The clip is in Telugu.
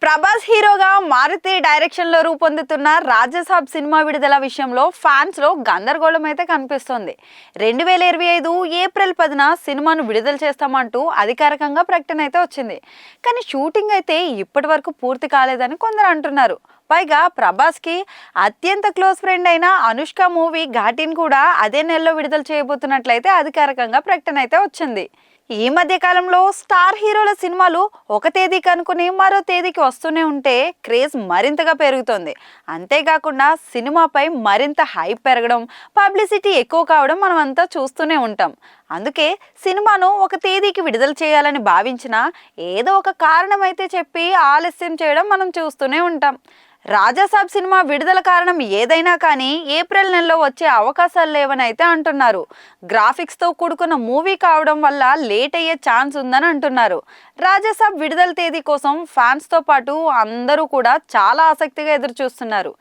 ప్రభాస్ హీరోగా మారుతి డైరెక్షన్ లో రూపొందుతున్న రాజసాబ్ సినిమా విడుదల విషయంలో ఫ్యాన్స్ లో గందరగోళం అయితే కనిపిస్తోంది. 2025 ఏప్రిల్ 10న సినిమాను విడుదల చేస్తామంటూ అధికారికంగా ప్రకటన అయితే వచ్చింది. కానీ షూటింగ్ అయితే ఇప్పటి వరకు పూర్తి కాలేదని కొందరు అంటున్నారు. పైగా ప్రభాస్ కి అత్యంత క్లోజ్ ఫ్రెండ్ అయిన అనుష్క మూవీ ఘాటిని కూడా అదే నెలలో విడుదల చేయబోతున్నట్లయితే అధికారికంగా ప్రకటన అయితే వచ్చింది. ఈ మధ్య కాలంలో స్టార్ హీరోల సినిమాలు ఒక తేదీకి అనుకుని మరో తేదీకి వస్తూనే ఉంటే క్రేజ్ మరింతగా పెరుగుతోంది. అంతేకాకుండా సినిమాపై మరింత హైప్ పెరగడం, పబ్లిసిటీ ఎక్కువ కావడం మనం అంతా చూస్తూనే ఉంటాం. అందుకే సినిమాను ఒక తేదీకి విడుదల చేయాలని భావించినా ఏదో ఒక కారణం అయితే చెప్పి ఆలస్యం చేయడం మనం చూస్తూనే ఉంటాం. రాజాసాబ్ సినిమా విడుదల కారణం ఏదైనా కానీ ఏప్రిల్ నెలలో వచ్చే అవకాశాలు లేవని అయితే అంటున్నారు. గ్రాఫిక్స్తో కూడుకున్న మూవీ కావడం వల్ల లేట్ అయ్యే ఛాన్స్ ఉందని అంటున్నారు. రాజాసాబ్ విడుదల తేదీ కోసం ఫ్యాన్స్తో పాటు అందరూ కూడా చాలా ఆసక్తిగా ఎదురు చూస్తున్నారు.